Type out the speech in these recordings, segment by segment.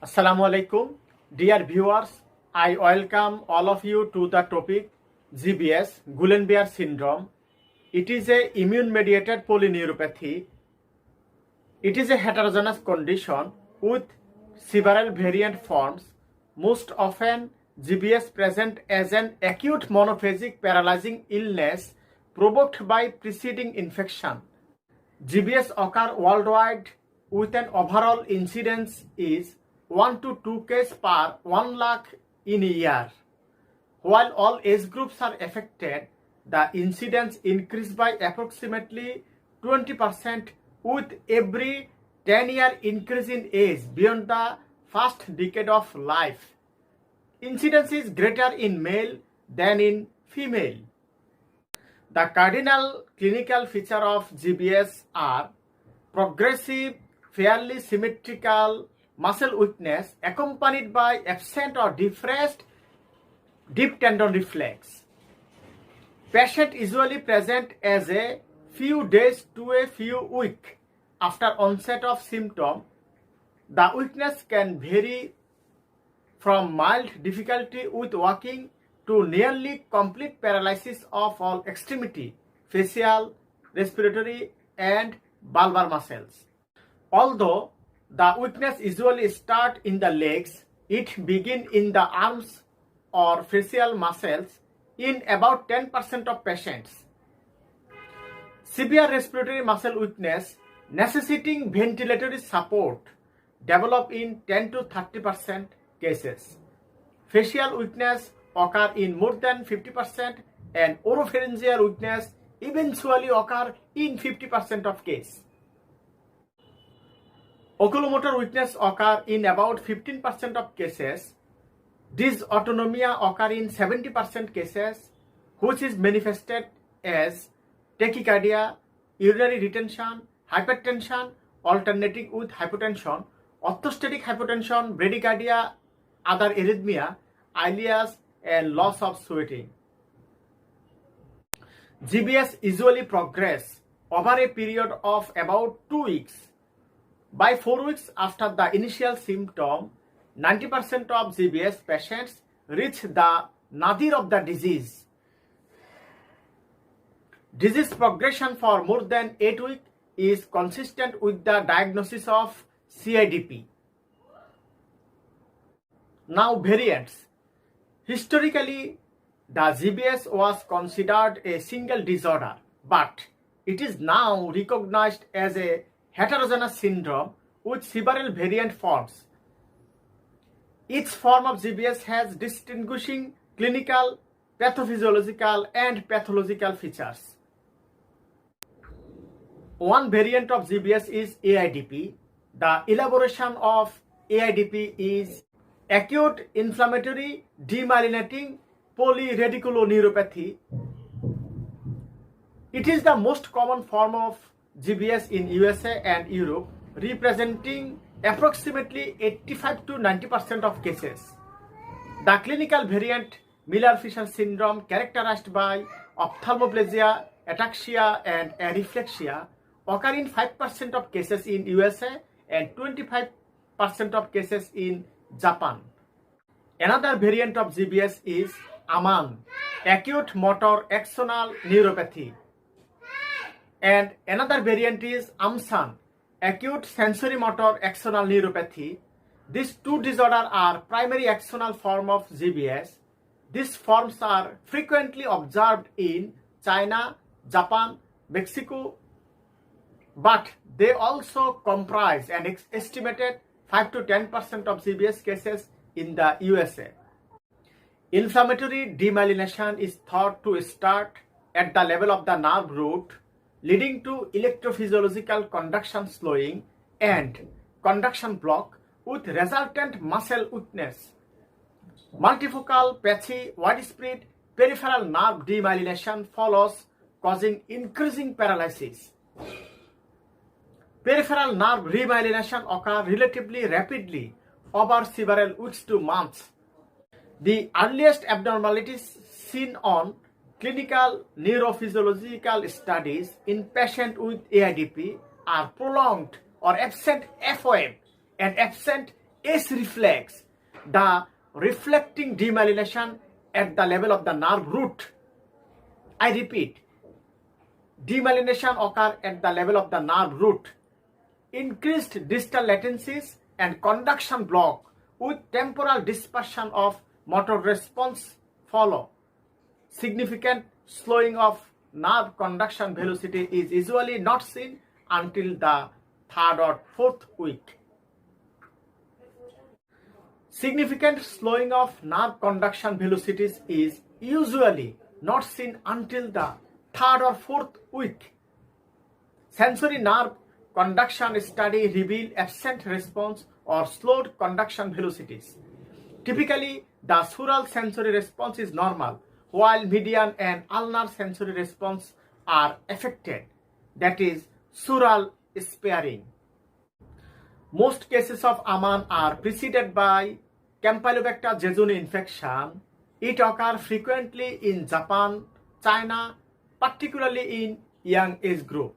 Assalamu alaikum. Dear viewers, I welcome all of you to the topic GBS, Guillain Barre syndrome. It is a immune-mediated polyneuropathy. It is a heterogeneous condition with several variant forms. Most often, GBS present as an acute monophasic paralyzing illness provoked by preceding infection. GBS occur worldwide with an overall incidence is 1 to 2 cases per 1 lakh in a year. While all age groups are affected, the incidence increased by approximately 20% with every 10-year increase in age beyond the first decade of life. Incidence is greater in male than in female. The cardinal clinical feature of GBS are progressive, fairly symmetrical muscle weakness accompanied by absent or depressed deep tendon reflex. Patient usually present as a few days to a few weeks after onset of symptom. The weakness can vary from mild difficulty with walking to nearly complete paralysis of all extremity, facial, respiratory, and bulbar muscles. Although the weakness usually starts in the legs, it begins in the arms or facial muscles in about 10% of patients. Severe respiratory muscle weakness necessitating ventilatory support develop in 10 to 30% cases. Facial weakness occur in more than 50% and oropharyngeal weakness eventually occur in 50% of cases. Oculomotor weakness occur in about 15% of cases. Dysautonomia occur in 70% cases, which is manifested as tachycardia, urinary retention, hypertension alternating with hypotension, orthostatic hypotension, bradycardia, other arrhythmia, ileus, and loss of sweating. GBS usually progress over a period of about 2 weeks. By 4 weeks after the initial symptom, 90% of GBS patients reach the nadir of the disease. Disease progression for more than 8 weeks is consistent with the diagnosis of CIDP. Now variants. Historically, the GBS was considered a single disorder, but it is now recognized as a heterogeneous syndrome with several variant forms. Each form of GBS has distinguishing clinical, pathophysiological, and pathological features. One variant of GBS is AIDP. The elaboration of AIDP is Acute inflammatory demyelinating polyradiculo-neuropathy. It is the most common form of GBS in USA and Europe, representing approximately 85 to 90% of cases. The clinical variant Miller-Fisher syndrome, characterized by ophthalmoplegia, ataxia, and areflexia, occur in 5% of cases in USA and 25% of cases in Japan. Another variant of GBS is AMAN, acute motor axonal neuropathy. And another variant is AMSAN, acute sensory motor axonal neuropathy. These two disorders are primary axonal form of GBS. These forms are frequently observed in China, Japan, Mexico, but they also comprise an estimated 5 to 10% of GBS cases in the USA. Inflammatory demyelination is thought to start at the level of the nerve root, leading to electrophysiological conduction slowing and conduction block with resultant muscle weakness. Multifocal, patchy, widespread peripheral nerve demyelination follows, causing increasing paralysis. Peripheral nerve remyelination occurs relatively rapidly over several weeks to months. The earliest abnormalities seen on clinical neurophysiological studies in patients with AIDP are prolonged or absent FOM and absent S reflex, the reflecting demyelination at the level of the nerve root. I repeat, demyelination occurs at the level of the nerve root. Increased distal latencies and conduction block with temporal dispersion of motor response follow. Significant slowing of nerve conduction velocity is usually not seen until the 3rd or 4th week. Significant slowing of nerve conduction velocities is usually not seen until the 3rd or 4th week. Sensory nerve conduction study reveal absent response or slowed conduction velocities. Typically, the sural sensory response is normal, while median and ulnar sensory response are affected, that is, sural sparing. Most cases of Aman are preceded by Campylobacter jejuni infection. It occurs frequently in Japan, China, particularly in young age group.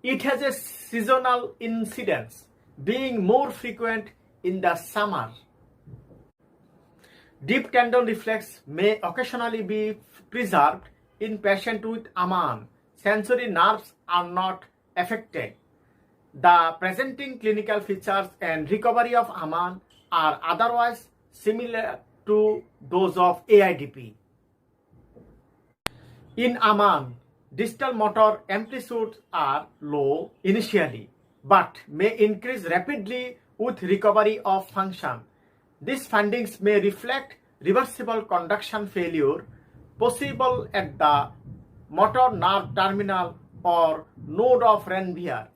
It has a seasonal incidence, being more frequent in the summer. Deep tendon reflex may occasionally be preserved in patients with Aman. Sensory nerves are not affected. The presenting clinical features and recovery of Aman are otherwise similar to those of AIDP. In Aman, distal motor amplitudes are low initially, but may increase rapidly with recovery of function. These findings may reflect reversible conduction failure possible at the motor nerve terminal or node of Ranvier.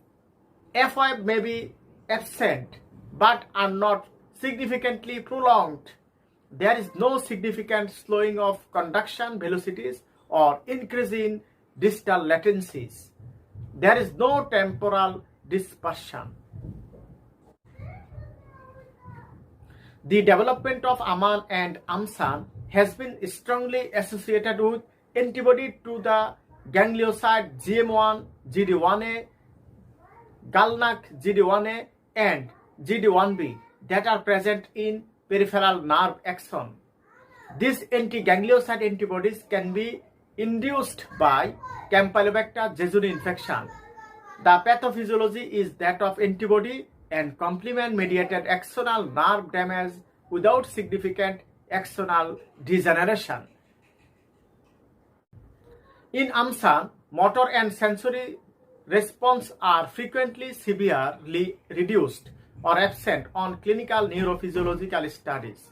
F5 may be absent but are not significantly prolonged. There is no significant slowing of conduction velocities or increase in distal latencies. There is no temporal dispersion. The development of Aman and Amsan has been strongly associated with antibody to the ganglioside GM1, GD1A, GalNAc GD1A and GD1B that are present in peripheral nerve axon. These anti-ganglioside antibodies can be induced by Campylobacter jejuni infection. The pathophysiology is that of antibody and complement mediated axonal nerve damage without significant axonal degeneration. In Amsan, motor and sensory response are frequently severely reduced or absent on clinical neurophysiological studies.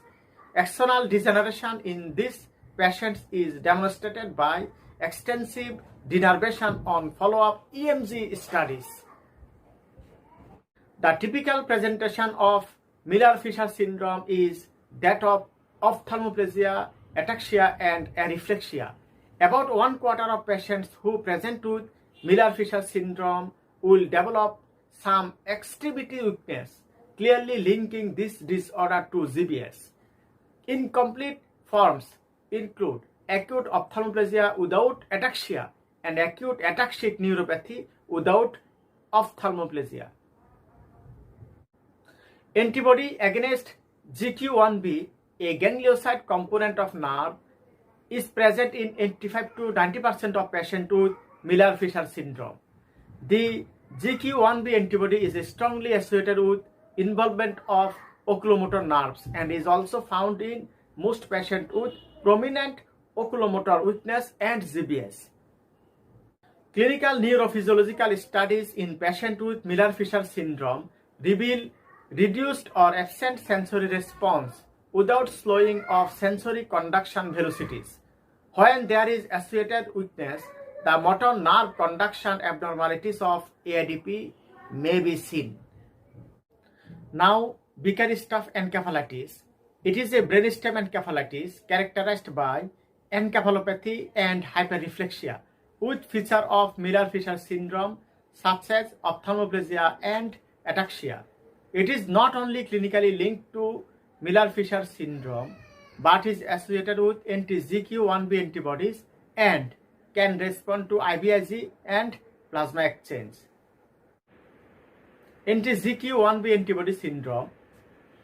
Axonal degeneration in these patients is demonstrated by extensive denervation on follow-up EMG studies. The typical presentation of Miller-Fisher syndrome is that of ophthalmoplegia, ataxia, and areflexia. About 1/4 of patients who present with Miller-Fisher syndrome will develop some extremity weakness, clearly linking this disorder to GBS. Incomplete forms include acute ophthalmoplegia without ataxia and acute ataxic neuropathy without ophthalmoplegia. Antibody against GQ1B, a ganglioside component of nerve, is present in 85 to 90% of patients with Miller-Fisher syndrome. The GQ1B antibody is strongly associated with involvement of oculomotor nerves and is also found in most patients with prominent oculomotor weakness and GBS. Clinical neurophysiological studies in patients with Miller-Fisher syndrome reveal reduced or absent sensory response without slowing of sensory conduction velocities. When there is associated weakness, the motor nerve conduction abnormalities of AIDP may be seen. Now, Bickerstaff encephalitis. It is a brainstem encephalitis characterized by encephalopathy and hyperreflexia with feature of Miller-Fisher syndrome such as ophthalmoplegia and ataxia. It is not only clinically linked to Miller-Fisher syndrome but is associated with anti-GQ1B antibodies and can respond to IVIG and plasma exchange. Anti-GQ1B antibody syndrome.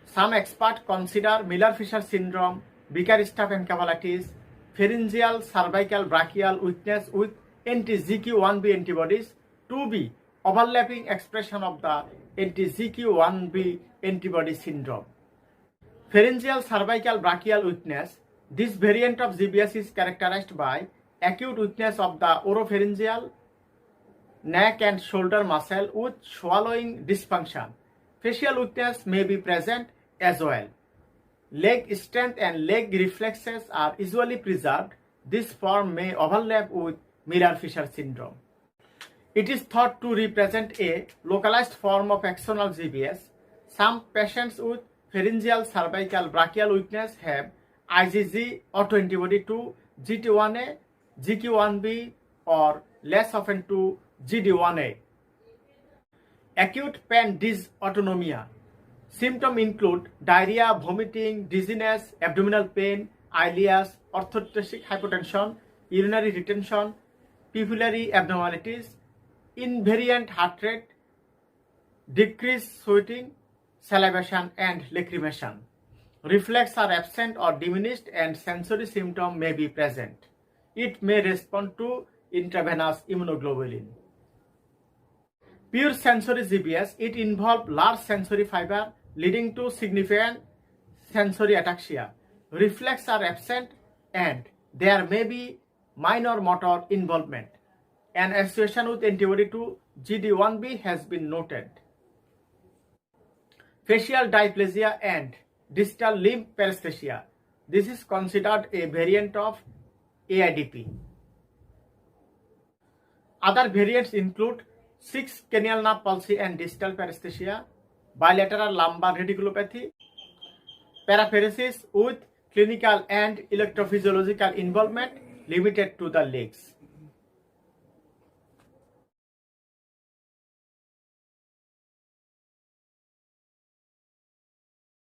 Some experts consider Miller-Fisher syndrome, Bickerstaff encephalitis, pharyngeal cervical brachial weakness with anti-GQ1B antibodies to be overlapping expression of the anti-GQ1B antibody syndrome. Pharyngeal cervical brachial weakness. This variant of GBS is characterized by acute weakness of the oropharyngeal, neck and shoulder muscle with swallowing dysfunction. Facial weakness may be present as well. Leg strength and leg reflexes are usually preserved. This form may overlap with Miller-Fisher syndrome. It is thought to represent a localized form of axonal GBS. Some patients with pharyngeal cervical brachial weakness have IgG autoantibody to GT1A, GQ1B, or less often to GD1A. Acute pain dysautonomia. Symptoms include diarrhea, vomiting, dizziness, abdominal pain, ileus, orthostatic hypotension, urinary retention, pupillary abnormalities, invariant heart rate, decreased sweating, salivation, and lacrimation. Reflex are absent or diminished and sensory symptoms may be present. It may respond to intravenous immunoglobulin. Pure sensory GBS, it involves large sensory fiber leading to significant sensory ataxia. Reflex are absent and there may be minor motor involvement. An association with antibody to GD1B has been noted. Facial dysplasia and distal limb paresthesia. This is considered a variant of AIDP. Other variants include 6 cranial nerve palsy and distal paresthesia, bilateral lumbar radiculopathy, paraparesis with clinical and electrophysiological involvement limited to the legs.